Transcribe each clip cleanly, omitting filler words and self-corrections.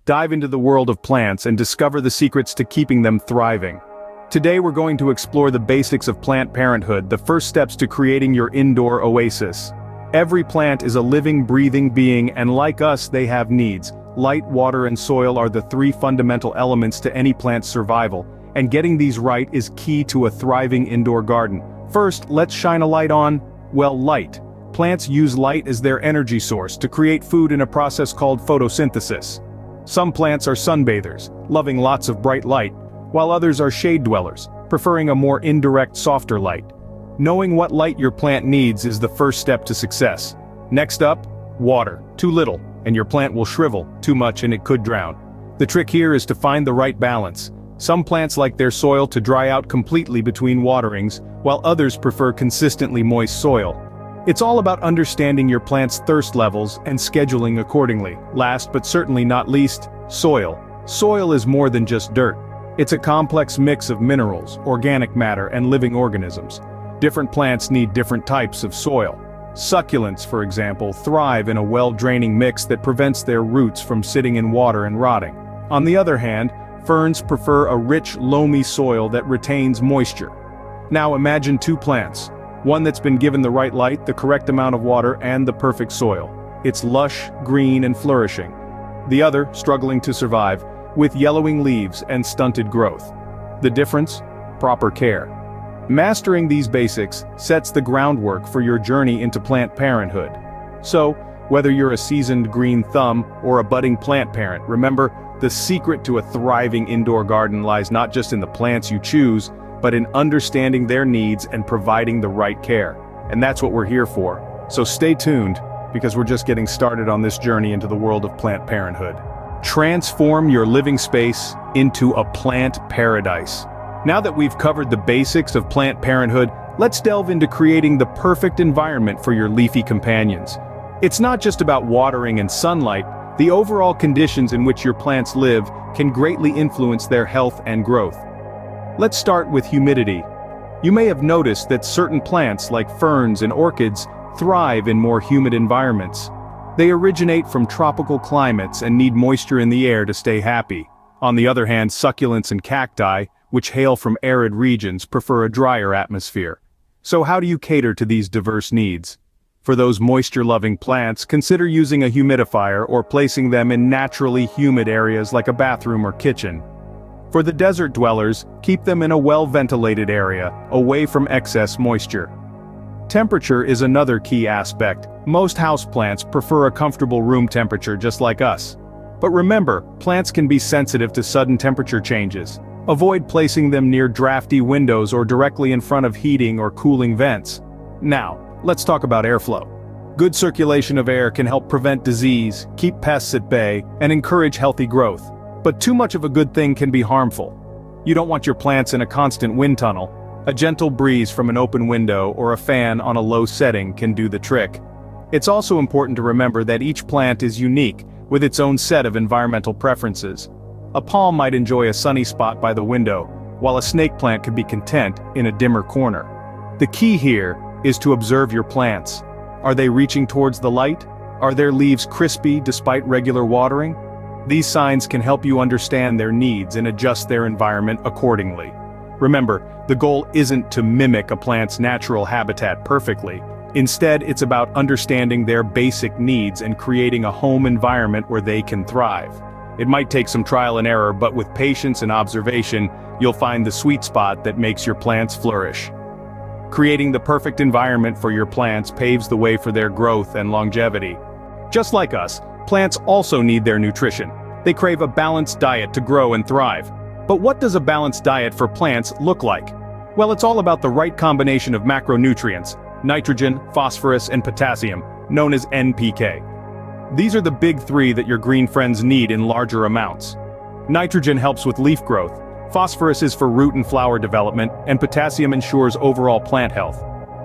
dive into the world of plants and discover the secrets to keeping them thriving. Today we're going to explore the basics of plant parenthood, the first steps to creating your indoor oasis. Every plant is a living, breathing being, and like us, they have needs. Light, water, and soil are the three fundamental elements to any plant's survival, and getting these right is key to a thriving indoor garden. First, let's shine a light on, well, light. Plants use light as their energy source to create food in a process called photosynthesis. Some plants are sunbathers, loving lots of bright light, while others are shade dwellers, preferring a more indirect, softer light. Knowing what light your plant needs is the first step to success. Next up, water. Too little, and your plant will shrivel. Too much and it could drown. The trick here is to find the right balance. Some plants like their soil to dry out completely between waterings, while others prefer consistently moist soil. It's all about understanding your plant's thirst levels and scheduling accordingly. Last but certainly not least, soil. Soil is more than just dirt. It's a complex mix of minerals, organic matter, and living organisms. Different plants need different types of soil. Succulents, for example, thrive in a well-draining mix that prevents their roots from sitting in water and rotting. On the other hand, ferns prefer a rich, loamy soil that retains moisture. Now imagine two plants. One that's been given the right light, the correct amount of water, and the perfect soil. It's lush, green, and flourishing. The other, struggling to survive, with yellowing leaves and stunted growth. The difference? Proper care. Mastering these basics sets the groundwork for your journey into plant parenthood. So, whether you're a seasoned green thumb or a budding plant parent, remember, the secret to a thriving indoor garden lies not just in the plants you choose, but in understanding their needs and providing the right care. And that's what we're here for. So stay tuned, because we're just getting started on this journey into the world of plant parenthood. Transform your living space into a plant paradise. Now that we've covered the basics of plant parenthood, let's delve into creating the perfect environment for your leafy companions. It's not just about watering and sunlight. The overall conditions in which your plants live can greatly influence their health and growth. Let's start with humidity. You may have noticed that certain plants like ferns and orchids thrive in more humid environments. They originate from tropical climates and need moisture in the air to stay happy. On the other hand, succulents and cacti, which hail from arid regions, prefer a drier atmosphere. So how do you cater to these diverse needs? For those moisture-loving plants, consider using a humidifier or placing them in naturally humid areas like a bathroom or kitchen. For the desert dwellers, keep them in a well-ventilated area, away from excess moisture. Temperature is another key aspect. Most houseplants prefer a comfortable room temperature just like us. But remember, plants can be sensitive to sudden temperature changes. Avoid placing them near drafty windows or directly in front of heating or cooling vents. Now, let's talk about airflow. Good circulation of air can help prevent disease, keep pests at bay, and encourage healthy growth. But too much of a good thing can be harmful. You don't want your plants in a constant wind tunnel. A gentle breeze from an open window or a fan on a low setting can do the trick. It's also important to remember that each plant is unique, with its own set of environmental preferences. A palm might enjoy a sunny spot by the window, while a snake plant could be content in a dimmer corner. The key here is to observe your plants. Are they reaching towards the light? Are their leaves crispy despite regular watering? These signs can help you understand their needs and adjust their environment accordingly. Remember, the goal isn't to mimic a plant's natural habitat perfectly. Instead, it's about understanding their basic needs and creating a home environment where they can thrive. It might take some trial and error, but with patience and observation, you'll find the sweet spot that makes your plants flourish. Creating the perfect environment for your plants paves the way for their growth and longevity. Just like us, plants also need their nutrition. They crave a balanced diet to grow and thrive. But what does a balanced diet for plants look like? Well, it's all about the right combination of macronutrients: nitrogen, phosphorus, and potassium, known as NPK. These are the big three that your green friends need in larger amounts. Nitrogen helps with leaf growth, phosphorus is for root and flower development, and potassium ensures overall plant health.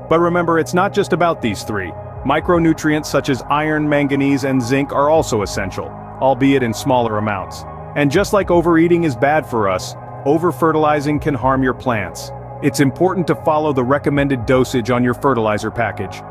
But remember, it's not just about these three. Micronutrients such as iron, manganese, and zinc are also essential, albeit in smaller amounts. And just like overeating is bad for us, over-fertilizing can harm your plants. It's important to follow the recommended dosage on your fertilizer package.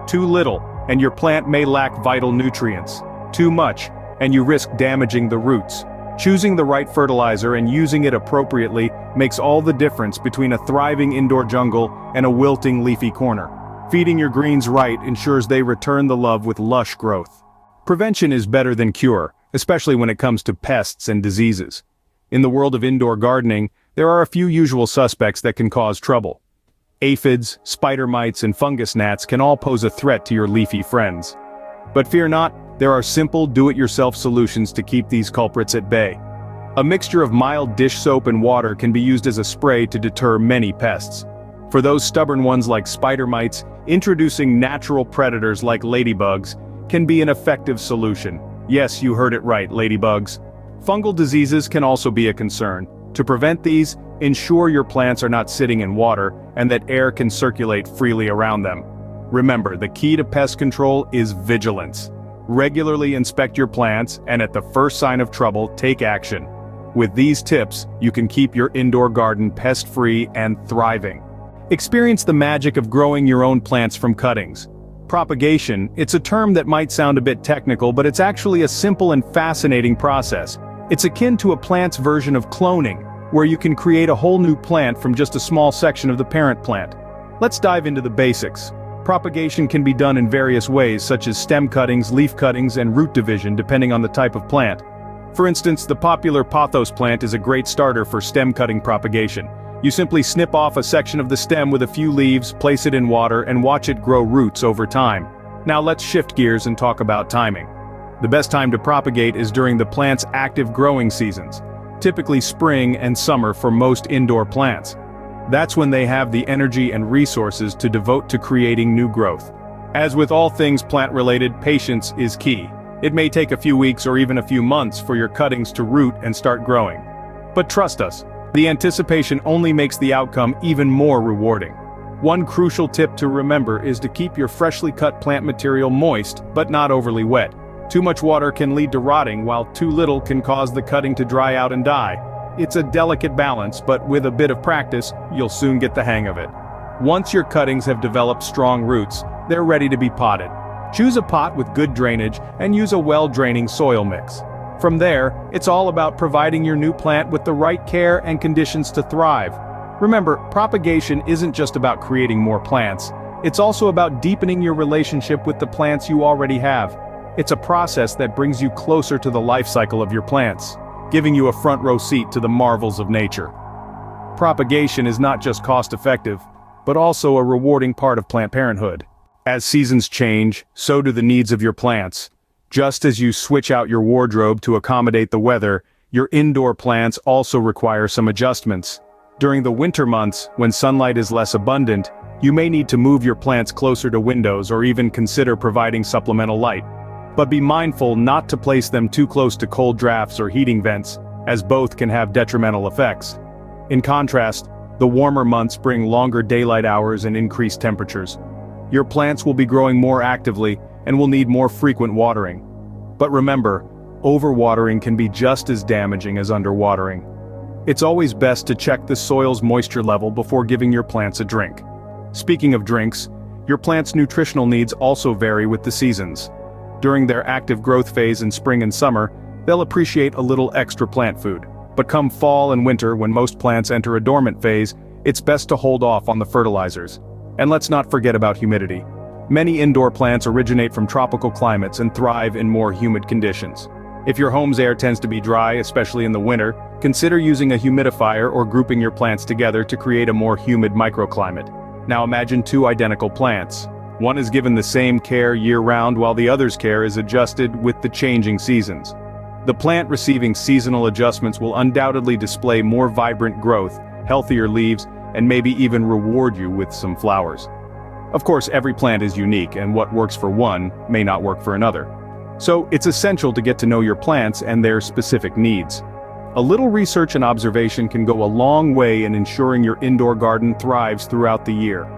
Too little, and your plant may lack vital nutrients. Too much, and you risk damaging the roots. Choosing the right fertilizer and using it appropriately makes all the difference between a thriving indoor jungle and a wilting leafy corner. Feeding your greens right ensures they return the love with lush growth. Prevention is better than cure, especially when it comes to pests and diseases. In the world of indoor gardening, there are a few usual suspects that can cause trouble. Aphids, spider mites, and fungus gnats can all pose a threat to your leafy friends. But fear not, there are simple do-it-yourself solutions to keep these culprits at bay. A mixture of mild dish soap and water can be used as a spray to deter many pests. For those stubborn ones like spider mites, introducing natural predators like ladybugs can be an effective solution. Yes, you heard it right, ladybugs. Fungal diseases can also be a concern. To prevent these, ensure your plants are not sitting in water and that air can circulate freely around them. Remember, the key to pest control is vigilance. Regularly inspect your plants, and at the first sign of trouble, take action. With these tips, you can keep your indoor garden pest-free and thriving. Experience the magic of growing your own plants from cuttings. Propagation, it's a term that might sound a bit technical, but it's actually a simple and fascinating process. It's akin to a plant's version of cloning, where you can create a whole new plant from just a small section of the parent plant. Let's dive into the basics. Propagation can be done in various ways, such as stem cuttings, leaf cuttings, and root division, depending on the type of plant. For instance, the popular pothos plant is a great starter for stem cutting propagation. You simply snip off a section of the stem with a few leaves, place it in water, and watch it grow roots over time. Now let's shift gears and talk about timing. The best time to propagate is during the plant's active growing seasons, typically spring and summer for most indoor plants. That's when they have the energy and resources to devote to creating new growth. As with all things plant-related, patience is key. It may take a few weeks or even a few months for your cuttings to root and start growing. But trust us, the anticipation only makes the outcome even more rewarding. One crucial tip to remember is to keep your freshly cut plant material moist, but not overly wet. Too much water can lead to rotting, while too little can cause the cutting to dry out and die. It's a delicate balance, but with a bit of practice, you'll soon get the hang of it. Once your cuttings have developed strong roots, they're ready to be potted. Choose a pot with good drainage and use a well-draining soil mix. From there, it's all about providing your new plant with the right care and conditions to thrive. Remember, propagation isn't just about creating more plants. It's also about deepening your relationship with the plants you already have. It's a process that brings you closer to the life cycle of your plants, giving you a front row seat to the marvels of nature. Propagation is not just cost-effective, but also a rewarding part of plant parenthood. As seasons change, so do the needs of your plants. Just as you switch out your wardrobe to accommodate the weather, your indoor plants also require some adjustments. During the winter months, when sunlight is less abundant, you may need to move your plants closer to windows or even consider providing supplemental light. But be mindful not to place them too close to cold drafts or heating vents, as both can have detrimental effects. In contrast, the warmer months bring longer daylight hours and increased temperatures. Your plants will be growing more actively and will need more frequent watering. But remember, overwatering can be just as damaging as underwatering. It's always best to check the soil's moisture level before giving your plants a drink. Speaking of drinks, your plant's nutritional needs also vary with the seasons. During their active growth phase in spring and summer, they'll appreciate a little extra plant food. But come fall and winter, when most plants enter a dormant phase, it's best to hold off on the fertilizers. And let's not forget about humidity. Many indoor plants originate from tropical climates and thrive in more humid conditions. If your home's air tends to be dry, especially in the winter, consider using a humidifier or grouping your plants together to create a more humid microclimate. Now imagine two identical plants. One is given the same care year-round while the other's care is adjusted with the changing seasons. The plant receiving seasonal adjustments will undoubtedly display more vibrant growth, healthier leaves, and maybe even reward you with some flowers. Of course, every plant is unique, and what works for one may not work for another. So it's essential to get to know your plants and their specific needs. A little research and observation can go a long way in ensuring your indoor garden thrives throughout the year.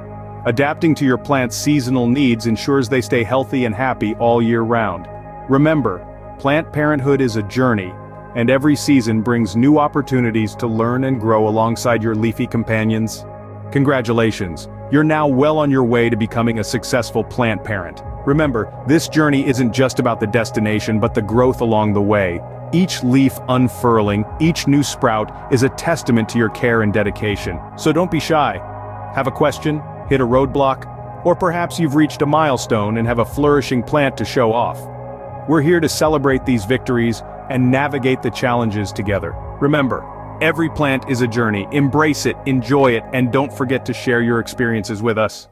Adapting to your plant's seasonal needs ensures they stay healthy and happy all year round. Remember, plant parenthood is a journey, and every season brings new opportunities to learn and grow alongside your leafy companions. Congratulations, You're now well on your way to becoming a successful plant parent. Remember, this journey isn't just about the destination but the growth along the way. Each leaf unfurling, each new sprout is a testament to your care and dedication. So don't be shy. Have a question? Hit a roadblock? Or perhaps you've reached a milestone and have a flourishing plant to show off. We're here to celebrate these victories and navigate the challenges together. Remember, every plant is a journey. Embrace it, enjoy it, and don't forget to share your experiences with us.